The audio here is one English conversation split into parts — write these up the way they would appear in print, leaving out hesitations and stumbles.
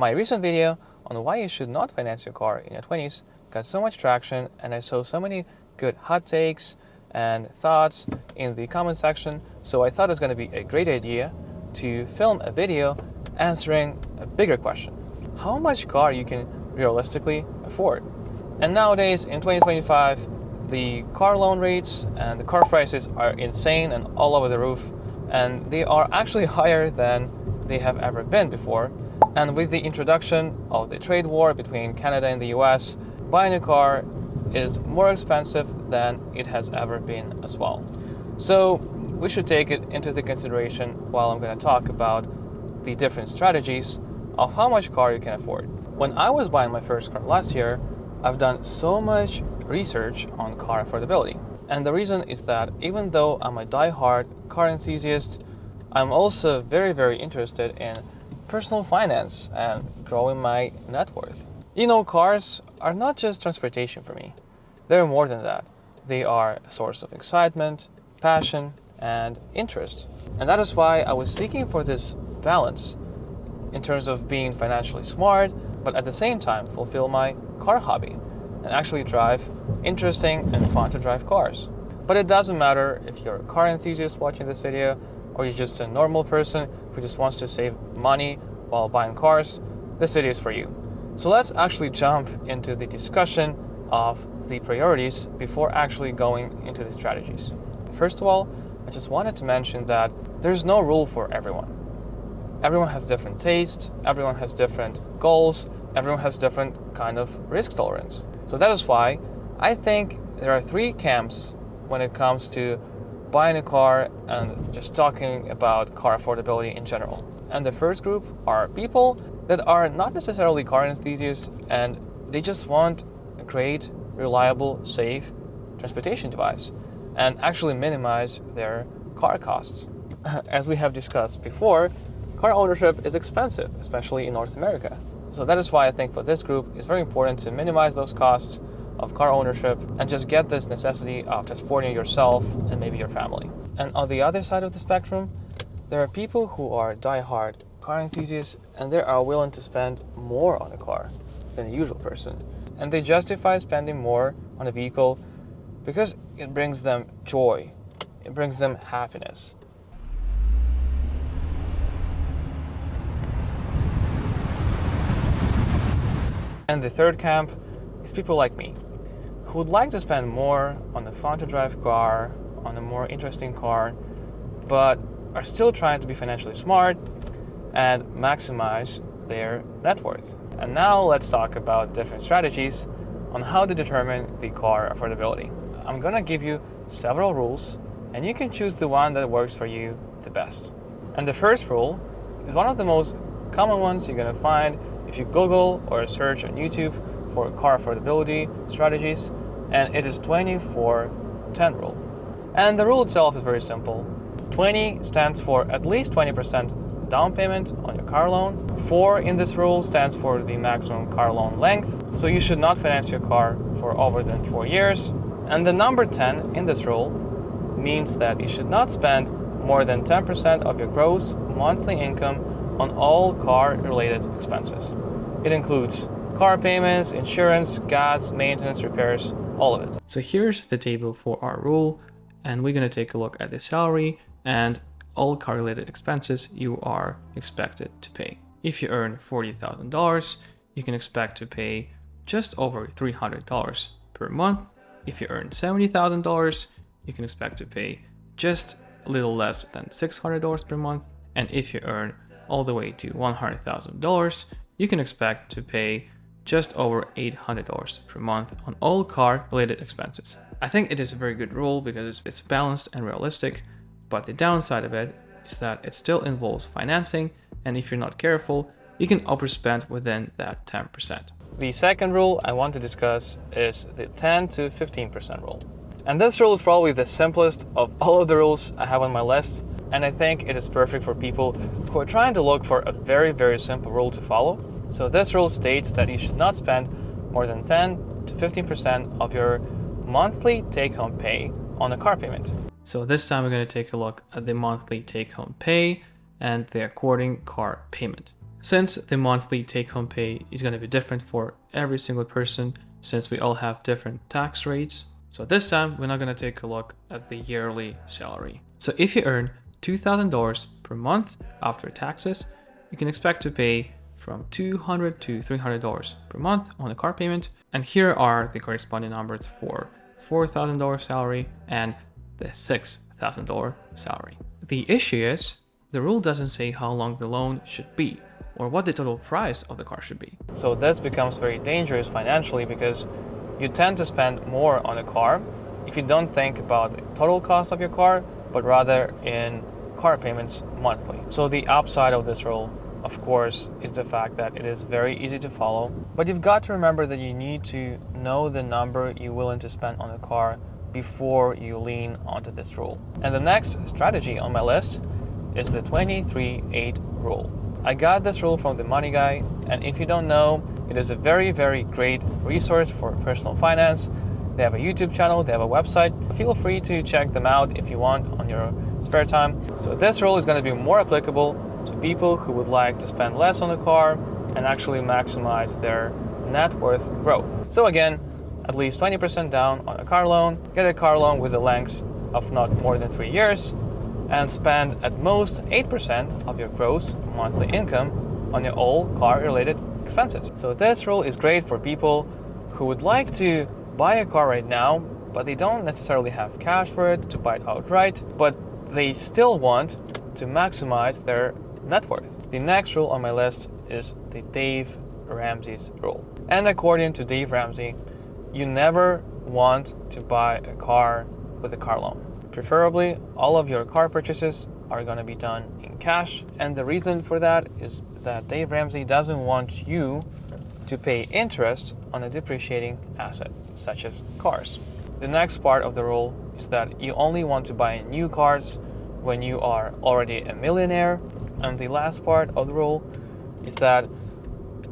My recent video on why you should not finance your car in your 20s got so much traction, and I saw so many good hot takes and thoughts in the comment section, so I thought it was going to be a great idea to film a video answering a bigger question: how much car you can realistically afford. And nowadays in 2025, the car loan rates and the car prices are insane and all over the roof, and they are actually higher than they have ever been before. And with the introduction of the trade war between Canada and the US, buying a car is more expensive than it has ever been as well. So we should take it into the consideration while I'm going to talk about the different strategies of how much car you can afford. When I was buying my first car last year, I've done so much research on car affordability. And the reason is that even though I'm a die-hard car enthusiast, I'm also very interested in personal finance and growing my net worth. You know, cars are not just transportation for me. They're more than that. They are a source of excitement, passion, and interest. And that is why I was seeking for this balance in terms of being financially smart, but at the same time fulfill my car hobby and actually drive interesting and fun to drive cars. But it doesn't matter if you're a car enthusiast watching this video or you're just a normal person who just wants to save money while buying cars, this video is for you. So let's actually jump into the discussion of the priorities before actually going into the strategies. First of all, I just wanted to mention that there's no rule for everyone. Everyone has different tastes, everyone has different goals, everyone has different kind of risk tolerance. So that is why I think there are three camps when it comes to buying a car and just talking about car affordability in general. And the first group are people that are not necessarily car enthusiasts and they just want a great, reliable, safe transportation device and actually minimize their car costs. As we have discussed before, car ownership is expensive, especially in North America. So that is why I think for this group, it's very important to minimize those costs of car ownership and just get this necessity of transporting yourself and maybe your family. And on the other side of the spectrum, there are people who are die-hard car enthusiasts and they are willing to spend more on a car than a usual person. And they justify spending more on a vehicle because it brings them joy, it brings them happiness. And the third camp is people like me, who would like to spend more on a fun-to-drive car, on a more interesting car, but are still trying to be financially smart and maximize their net worth. And now let's talk about different strategies on how to determine the car affordability. I'm gonna give you several rules, and you can choose the one that works for you the best. And the first rule is one of the most common ones you're gonna find if you Google or search on YouTube for car affordability strategies, and it is 20-4-10 rule. And the rule itself is very simple. 20 stands for at least 20% down payment on your car loan. 4 in this rule stands for the maximum car loan length, so you should not finance your car for over than 4 years. And the number 10 in this rule means that you should not spend more than 10% of your gross monthly income on all car-related expenses. It includes car payments, insurance, gas, maintenance, repairs, all of it. So here's the table for our rule, and we're going to take a look at the salary and all car-related expenses you are expected to pay. If you earn $40,000, you can expect to pay just over $300 per month. If you earn $70,000, you can expect to pay just a little less than $600 per month. And if you earn all the way to $100,000, you can expect to pay just over $800 per month on all car-related expenses. I think it is a very good rule because it's balanced and realistic, but the downside of it is that it still involves financing, and if you're not careful, you can overspend within that 10%. The second rule I want to discuss is the 10 to 15% rule. And this rule is probably the simplest of all of the rules I have on my list, and I think it is perfect for people who are trying to look for a very simple rule to follow. So this rule states that you should not spend more than 10 to 15% of your monthly take-home pay on a car payment. So this time we're going to take a look at the monthly take-home pay and the according car payment. Since the monthly take-home pay is going to be different for every single person, since we all have different tax rates, so this time we're not going to take a look at the yearly salary. So if you earn $2,000 per month after taxes, you can expect to pay from $200 to $300 per month on a car payment. And here are the corresponding numbers for $4,000 salary and the $6,000 salary. The issue is, the rule doesn't say how long the loan should be or what the total price of the car should be. So this becomes very dangerous financially because you tend to spend more on a car if you don't think about the total cost of your car, but rather in car payments monthly. So the upside of this rule, of course, is the fact that it is very easy to follow, but you've got to remember that you need to know the number you're willing to spend on a car before you lean onto this rule. And the next strategy on my list is the 23-8 rule. I got this rule from The Money Guy, and if you don't know, it is a very, very great resource for personal finance. They have a YouTube channel, they have a website. Feel free to check them out if you want on your spare time. So this rule is going to be more applicable to people who would like to spend less on a car and actually maximize their net worth growth. So again, at least 20% down on a car loan, get a car loan with a length of not more than 3 years, and spend at most 8% of your gross monthly income on your all car-related expenses. So this rule is great for people who would like to buy a car right now, but they don't necessarily have cash for it to buy it outright, but they still want to maximize their net worth. The next rule on my list is the Dave Ramsey's rule. And according to Dave Ramsey, you never want to buy a car with a car loan. Preferably, all of your car purchases are going to be done in cash. And the reason for that is that Dave Ramsey doesn't want you to pay interest on a depreciating asset, such as cars. The next part of the rule is that you only want to buy new cars when you are already a millionaire. And the last part of the rule is that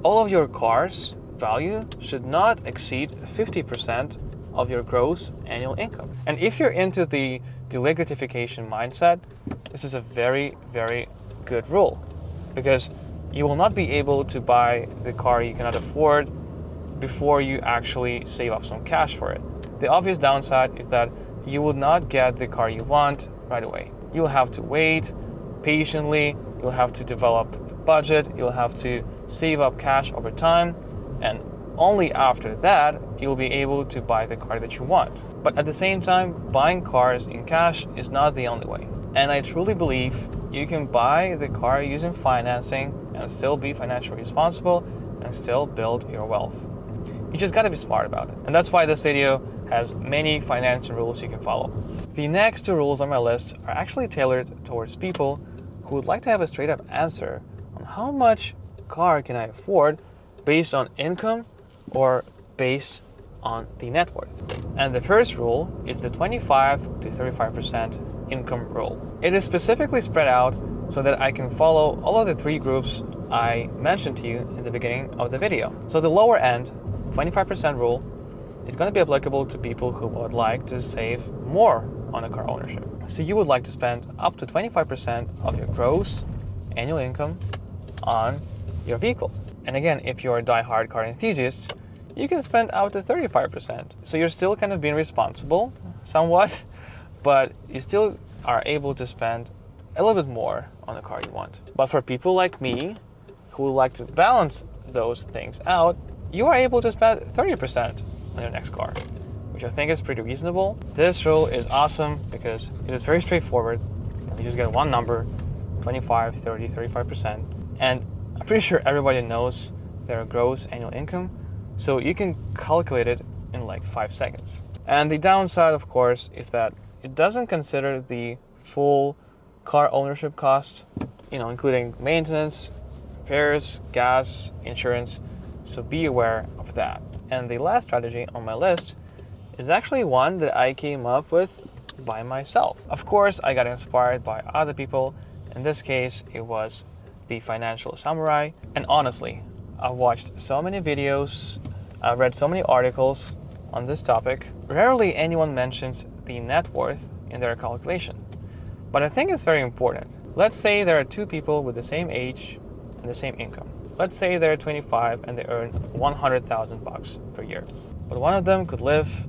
all of your cars' value should not exceed 50% of your gross annual income. And if you're into the delay gratification mindset, this is a very, very good rule, because you will not be able to buy the car you cannot afford before you actually save up some cash for it. The obvious downside is that you will not get the car you want right away. You'll have to wait patiently, you'll have to develop a budget, you'll have to save up cash over time, and only after that you'll be able to buy the car that you want. But at the same time, buying cars in cash is not the only way. And I truly believe you can buy the car using financing and still be financially responsible and still build your wealth. You just gotta be smart about it. And that's why this video has many financing rules you can follow. The next two rules on my list are actually tailored towards people who would like to have a straight up answer on how much car can I afford based on income or based on the net worth. And the first rule is the 25 to 35% income rule. It is specifically spread out so that I can follow all of the three groups I mentioned to you in the beginning of the video. So the lower end, 25% rule, is going to be applicable to people who would like to save more on a car ownership. So you would like to spend up to 25% of your gross annual income on your vehicle. And again, if you're a die-hard car enthusiast, you can spend up to 35%. So you're still kind of being responsible somewhat, but you still are able to spend a little bit more on the car you want. But for people like me, who would like to balance those things out, you are able to spend 30% on your next car, which I think is pretty reasonable. This rule is awesome because it is very straightforward. You just get one number, 25, 30, 35%. And I'm pretty sure everybody knows their gross annual income, so you can calculate it in like 5 seconds. And the downside, of course, is that it doesn't consider the full car ownership cost, including maintenance, repairs, gas, insurance, so be aware of that. And the last strategy on my list is actually one that I came up with by myself. Of course, I got inspired by other people. In this case, it was the Financial Samurai. And honestly, I've watched so many videos, I've read so many articles on this topic. Rarely anyone mentions the net worth in their calculation. But I think it's very important. Let's say there are two people with the same age and the same income. let's say they're 25 and they earn 100,000 bucks per year. But one of them could live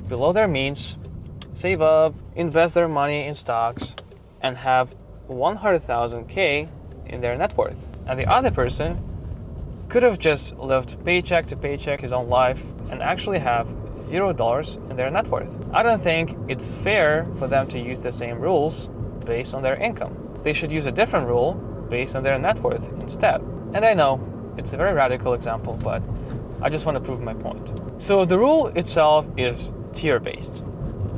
below their means, save up, invest their money in stocks, and have 100,000K in their net worth. And the other person could have just lived paycheck to paycheck his own life and actually have $0 in their net worth. I don't think it's fair for them to use the same rules based on their income. They should use a different rule based on their net worth instead. And I know it's a very radical example, but I just want to prove my point. So the rule itself is tier-based.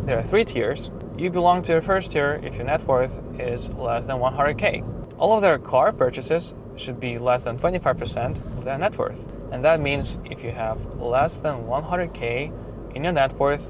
There are 3 tiers. You belong to your first tier if your net worth is less than 100K. All of their car purchases should be less than 25% of their net worth. And that means if you have less than 100K in your net worth,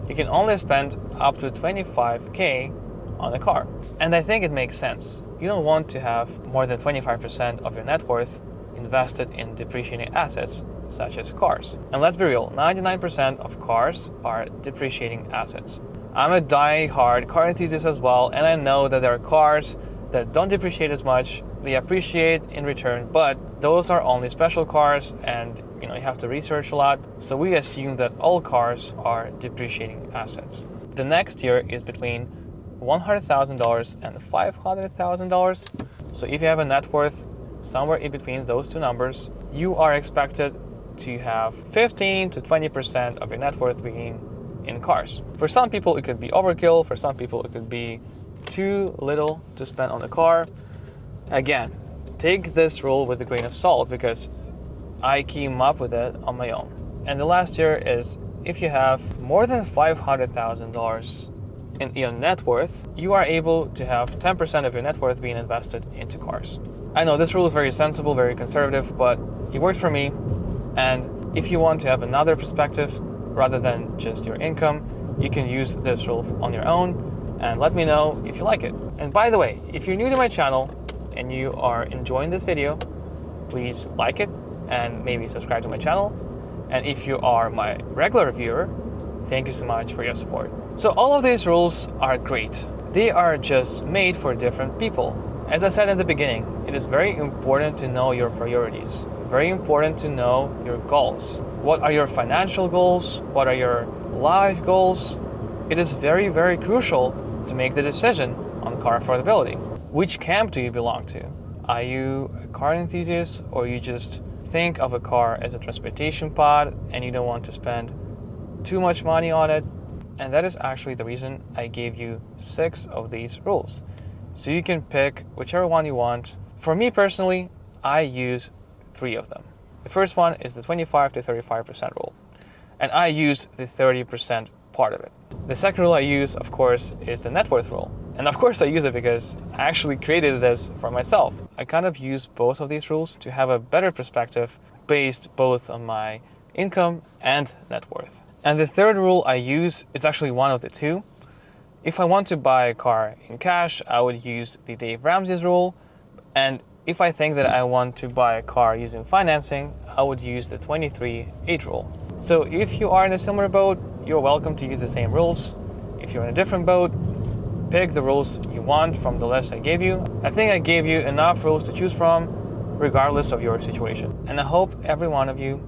you can only spend up to 25K on a car. And I think it makes sense. You don't want to have more than 25% of your net worth invested in depreciating assets such as cars. And let's be real, 99% of cars are depreciating assets. I'm a die-hard car enthusiast as well, and I know that there are cars that don't depreciate as much. They appreciate in return, but those are only special cars, and you have to research a lot. So we assume that all cars are depreciating assets. The next tier is between $100,000 and $500,000. So if you have a net worth somewhere in between those two numbers, you are expected to have 15 to 20% of your net worth being in cars. For some people, it could be overkill. For some people, it could be too little to spend on a car. Again, take this rule with a grain of salt because I came up with it on my own. And the last tier is if you have more than $500,000 in your net worth, you are able to have 10% of your net worth being invested into cars. I know this rule is very sensible, very conservative, but it worked for me. And if you want to have another perspective rather than just your income, you can use this rule on your own and let me know if you like it. And by the way, if you're new to my channel and you are enjoying this video, please like it and maybe subscribe to my channel. And if you are my regular viewer, thank you so much for your support. So all of these rules are great. They are just made for different people. As I said in the beginning, it is very important to know your priorities. Very important to know your goals. What are your financial goals? What are your life goals? It is very, very crucial to make the decision on car affordability. Which camp do you belong to? Are you a car enthusiast, or you just think of a car as a transportation pod and you don't want to spend too much money on it? And that is actually the reason I gave you 6 of these rules. So you can pick whichever one you want. For me personally, I use 3 of them. The first one is the 25 to 35% rule. And I use the 30% part of it. The second rule I use, of course, is the net worth rule. And of course I use it because I actually created this for myself. I kind of use both of these rules to have a better perspective based both on my income and net worth. And the third rule I use is actually one of the 2. If I want to buy a car in cash, I would use the Dave Ramsey's rule. And if I think that I want to buy a car using financing, I would use the 23-8 rule. So if you are in a similar boat, you're welcome to use the same rules. If you're in a different boat, pick the rules you want from the list I gave you. I think I gave you enough rules to choose from, regardless of your situation. And I hope every one of you,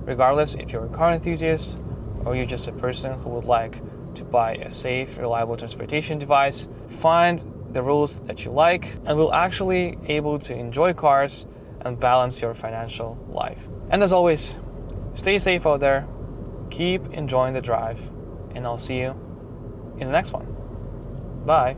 regardless if you're a car enthusiast or you're just a person who would like to buy a safe, reliable transportation device, find the rules that you like and will actually able to enjoy cars and balance your financial life. And as always, stay safe out there, keep enjoying the drive, and I'll see you in the next one. Bye.